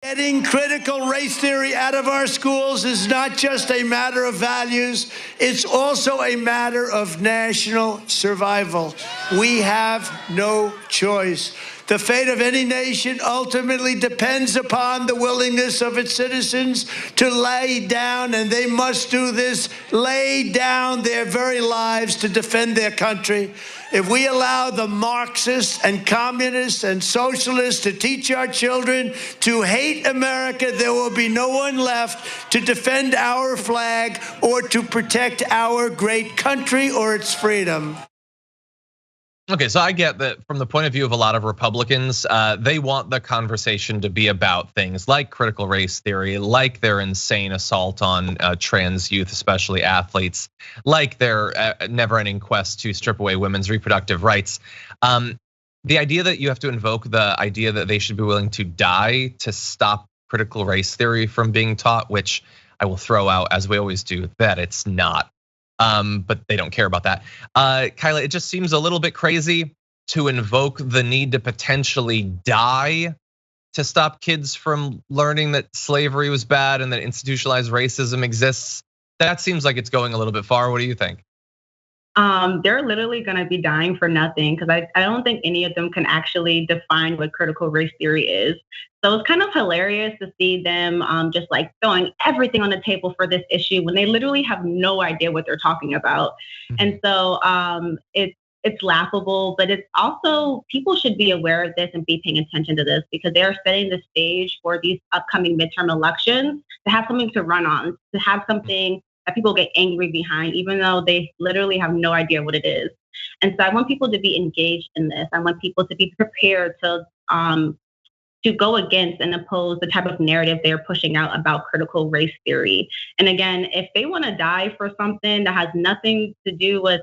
Getting critical race theory out of our schools is not just a matter of values, it's also a matter of national survival. We have no choice. The fate of any nation ultimately depends upon the willingness of its citizens to lay down, and they must do this, lay down their very lives to defend their country. If we allow the Marxists and communists and socialists to teach our children to hate America, there will be no one left to defend our flag or to protect our great country or its freedom. Okay, so I get that from the point of view of a lot of Republicans, they want the conversation to be about things like critical race theory, like their insane assault on trans youth, especially athletes, like their never-ending quest to strip away women's reproductive rights. The idea that you have to invoke the idea that they should be willing to die to stop critical race theory from being taught, which I will throw out, as we always do, that it's not. But they don't care about that. Kyla, it just seems a little bit crazy to invoke the need to potentially die to stop kids from learning that slavery was bad and that institutionalized racism exists. That seems like it's going a little bit far. What do you think? They're literally gonna be dying for nothing because I don't think any of them can actually define what critical race theory is. So it's kind of hilarious to see them just like throwing everything on the table for this issue when they literally have no idea what they're talking about. And so it's laughable, but it's also, people should be aware of this and be paying attention to this because they are setting the stage for these upcoming midterm elections to have something to run on, to have something that people get angry behind, even though they literally have no idea what it is. And so I want people to be engaged in this. I want people to be prepared to go against and oppose the type of narrative they're pushing out about critical race theory. And again, if they want to die for something that has nothing to do with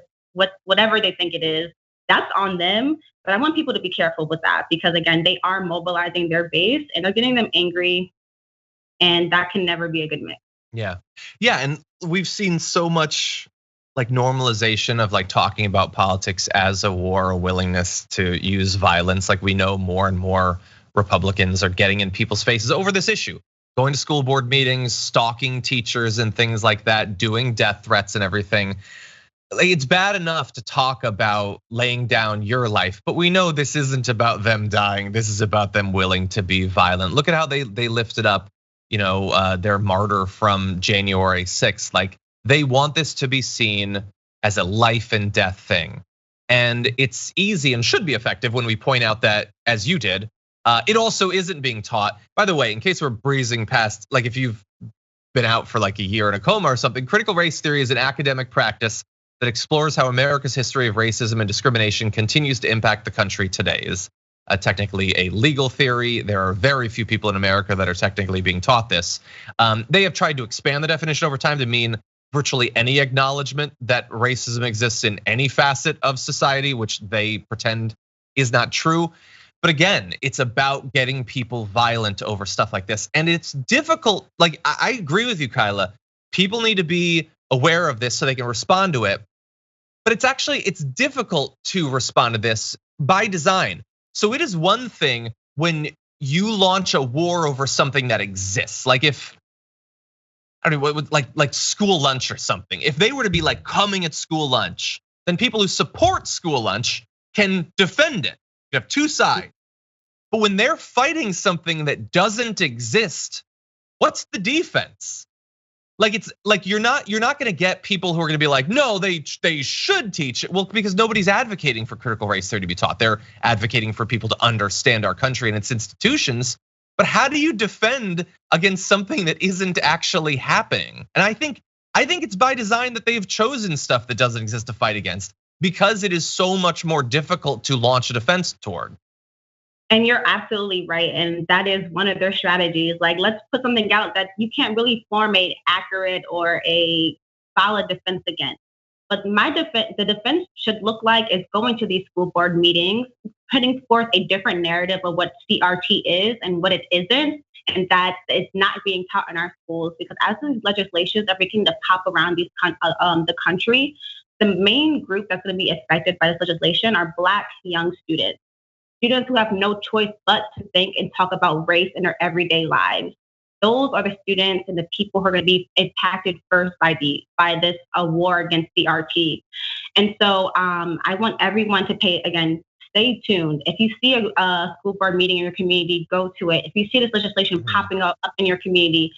whatever they think it is, that's on them. But I want people to be careful with that because again, they are mobilizing their base and they're getting them angry, and that can never be a good mix. Yeah, and we've seen so much like normalization of like talking about politics as a war, a willingness to use violence. Like we know more and more Republicans are getting in people's faces over this issue, going to school board meetings, stalking teachers and things like that, doing death threats and everything. Like it's bad enough to talk about laying down your life, but we know this isn't about them dying. This is about them willing to be violent. Look at how they lifted up, their martyr from January 6th. Like they want this to be seen as a life and death thing. And it's easy and should be effective when we point out that, as you did, it also isn't being taught. By the way, in case we're breezing past, like if you've been out for like a year in a coma or something, critical race theory is an academic practice that explores how America's history of racism and discrimination continues to impact the country today. Is technically a legal theory. There are very few people in America that are technically being taught this. They have tried to expand the definition over time to mean virtually any acknowledgement that racism exists in any facet of society, which they pretend is not true. But again, it's about getting people violent over stuff like this. And it's difficult. Like I agree with you, Kyla. People need to be aware of this so they can respond to it. But it's difficult to respond to this by design. So it is one thing when you launch a war over something that exists. Like if, I don't know, like school lunch or something. If they were to be like coming at school lunch, then people who support school lunch can defend it. You have two sides. But when they're fighting something that doesn't exist, what's the defense? Like it's like you're not gonna get people who are gonna be like, no, they should teach it. Well, because nobody's advocating for critical race theory to be taught. They're advocating for people to understand our country and its institutions. But how do you defend against something that isn't actually happening? And I think it's by design that they've chosen stuff that doesn't exist to fight against because it is so much more difficult to launch a defense toward. And you're absolutely right. And that is one of their strategies. Like, let's put something out that you can't really form an accurate or a solid defense against. But the defense should look like is going to these school board meetings, putting forth a different narrative of what CRT is and what it isn't, and that it's not being taught in our schools. Because as these legislations are beginning to pop around the country, the main group that's going to be affected by this legislation are Black young students. students who have no choice but to think and talk about race in their everyday lives. Those are the students and the people who are going to be impacted first by this war against CRT. And so I want everyone to stay tuned. If you see a school board meeting in your community, go to it. If you see this legislation popping up in your community,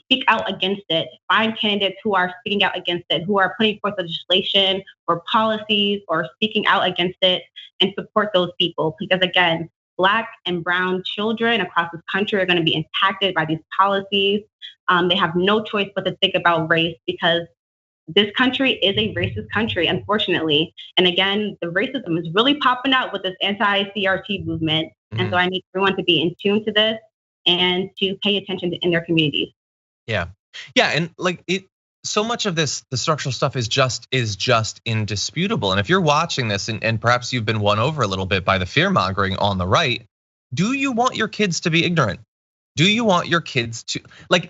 speak out against it. Find candidates who are speaking out against it, who are putting forth legislation or policies or speaking out against it, and support those people. Because again, Black and brown children across this country are going to be impacted by these policies. They have no choice but to think about race, because this country is a racist country, unfortunately. And again, the racism is really popping out with this anti-CRT movement. And so I need everyone to be in tune to this and to pay attention in their communities. Yeah. And so much of this, the structural stuff is just indisputable. And if you're watching this and perhaps you've been won over a little bit by the fear mongering on the right, do you want your kids to be ignorant? Do you want your kids to,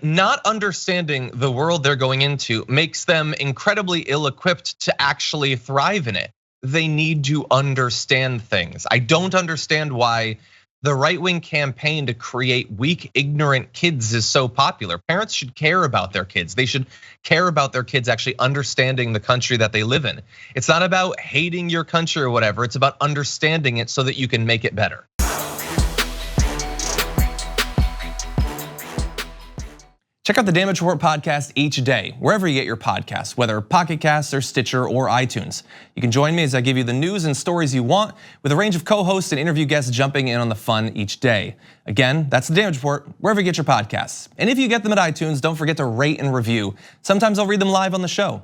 not understanding the world they're going into makes them incredibly ill-equipped to actually thrive in it? They need to understand things. I don't understand why the right-wing campaign to create weak, ignorant kids is so popular. Parents should care about their kids. They should care about their kids actually understanding the country that they live in. It's not about hating your country or whatever. It's about understanding it so that you can make it better. Check out the Damage Report podcast each day, wherever you get your podcasts, whether Pocket Casts or Stitcher or iTunes. You can join me as I give you the news and stories you want, with a range of co-hosts and interview guests jumping in on the fun each day. Again, that's the Damage Report, wherever you get your podcasts. And if you get them at iTunes, don't forget to rate and review. Sometimes I'll read them live on the show.